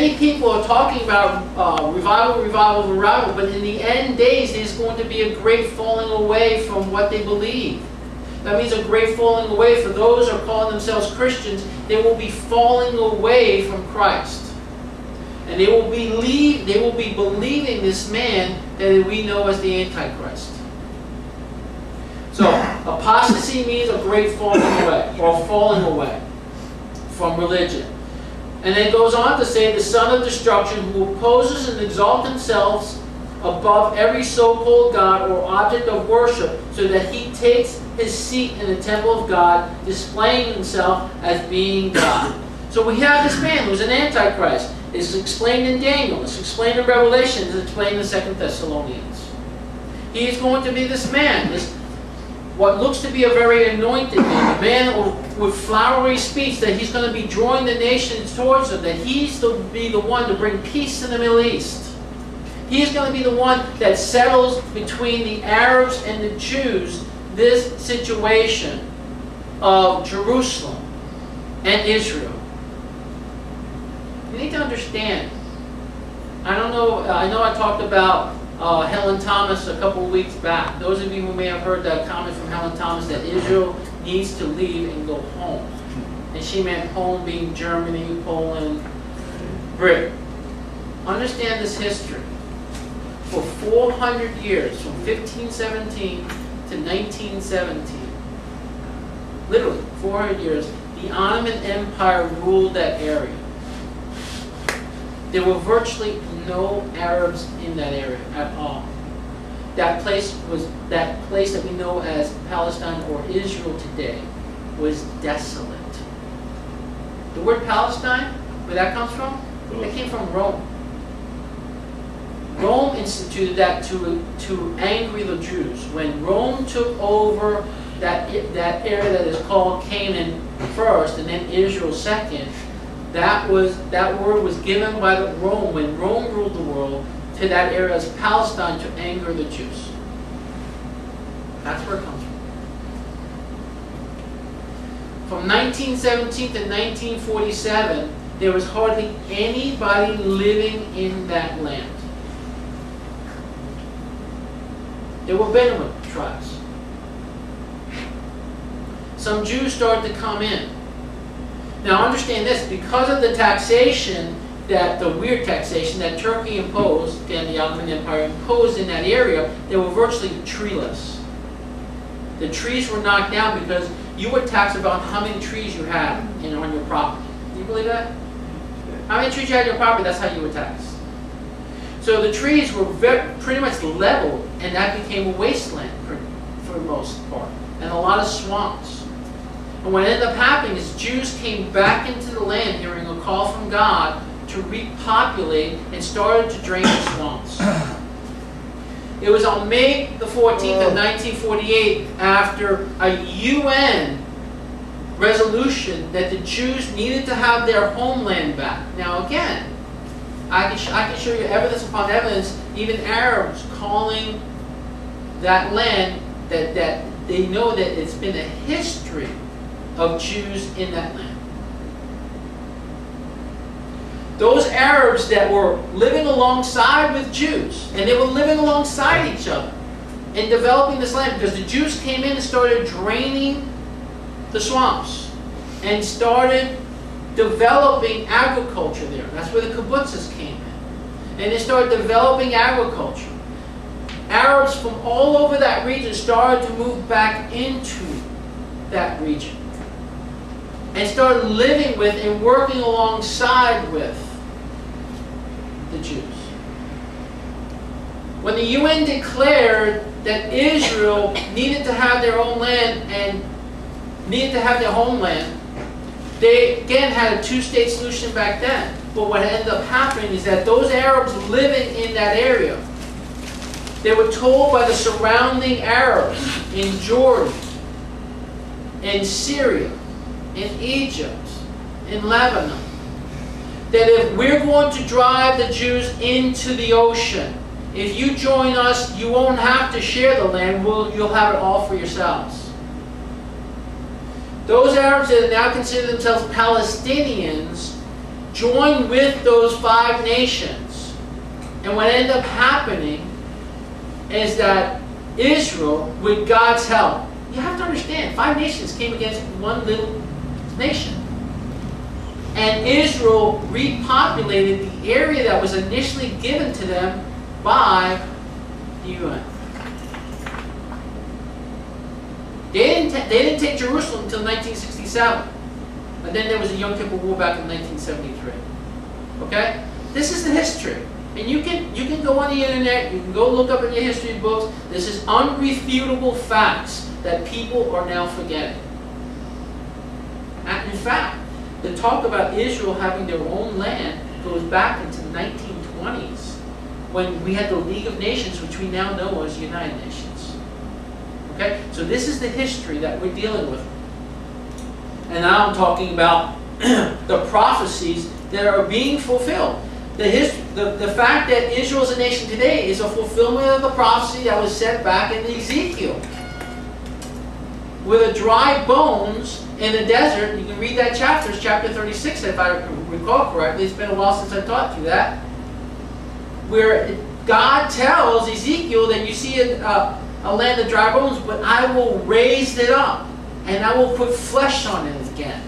many people are talking about revival, but in the end days, there's going to be a great falling away from what they believe. That means a great falling away for those who are calling themselves Christians. They will be falling away from Christ. And they will be believing this man that we know as the Antichrist. So, apostasy means a great falling away, or falling away from religion. And then it goes on to say, the son of destruction, who opposes and exalts himself above every so-called God or object of worship, so that he takes his seat in the temple of God, displaying himself as being God. So we have this man who's an Antichrist. It's explained in Daniel, it's explained in Revelation, it's explained in 2 Thessalonians. He is going to be this man, what looks to be a very anointed man, a man with flowery speech, that he's going to be drawing the nations towards him, that he's to be the one to bring peace in the Middle East. He's going to be the one that settles between the Arabs and the Jews this situation of Jerusalem and Israel. You need to understand. I know I talked about Helen Thomas a couple of weeks back. Those of you who may have heard that comment from Helen Thomas that Israel needs to leave and go home. And she meant home being Germany, Poland, Britain. Understand this history. For 400 years, from 1517 to 1917, literally 400 years, the Ottoman Empire ruled that area. There were virtually no Arabs in that area at all. That place that we know as Palestine or Israel today was desolate. The word Palestine, where that comes from? That came from Rome. Rome instituted that to angry the Jews. When Rome took over that area that is called Canaan first and then Israel second, that word was given by Rome when Rome ruled the world to that area as Palestine to anger the Jews. That's where it comes from. From 1917 to 1947, there was hardly anybody living in that land. There were Bedouin tribes. Some Jews started to come in. Now understand this, because of the taxation, the weird taxation that Turkey imposed, again the Ottoman Empire imposed in that area, they were virtually treeless. The trees were knocked down because you were taxed about how many trees you had on your property. Do you believe that? How many trees you had on your property, that's how you were taxed. So the trees were pretty much leveled, and that became a wasteland for the most part, and a lot of swamps. And what ended up happening is Jews came back into the land hearing a call from God to repopulate and started to drain the swamps. It was on May the 14th of 1948, after a UN resolution, that the Jews needed to have their homeland back. Now again, I can show you evidence upon evidence, even Arabs calling that land that they know that it's been a history of Jews in that land. Those Arabs that were living alongside with Jews, and they were living alongside each other and developing this land, because the Jews came in and started draining the swamps and started developing agriculture there. That's where the kibbutzes came in. And they started developing agriculture. Arabs from all over that region started to move back into that region and started living with and working alongside with the Jews. When the UN declared that Israel needed to have their own land and needed to have their homeland, they again had a two-state solution back then. But what ended up happening is that those Arabs living in that area, they were told by the surrounding Arabs in Jordan, in Syria, in Egypt, in Lebanon, that if we're going to drive the Jews into the ocean, if you join us, you won't have to share the land, you'll have it all for yourselves. Those Arabs that now consider themselves Palestinians join with those 5 nations. And what ended up happening is that Israel, with God's help, you have to understand, 5 nations came against one little nation. And Israel repopulated the area that was initially given to them by the UN. They didn't take Jerusalem until 1967. And then there was a Yom Kippur War back in 1973. Okay? This is the history. And you can go on the internet, you can go look up in your history books. This is unrefutable facts that people are now forgetting. And in fact, the talk about Israel having their own land goes back into the 1920s, when we had the League of Nations, which we now know as United Nations. Okay? So this is the history that we're dealing with. And now I'm talking about the prophecies that are being fulfilled. The fact that Israel is a nation today is a fulfillment of the prophecy that was said back in Ezekiel. With the dry bones in the desert, you can read that chapter, it's chapter 36 if I recall correctly. It's been a while since I taught you that. Where God tells Ezekiel that you see a land of dry bones, but I will raise it up, and I will put flesh on it again.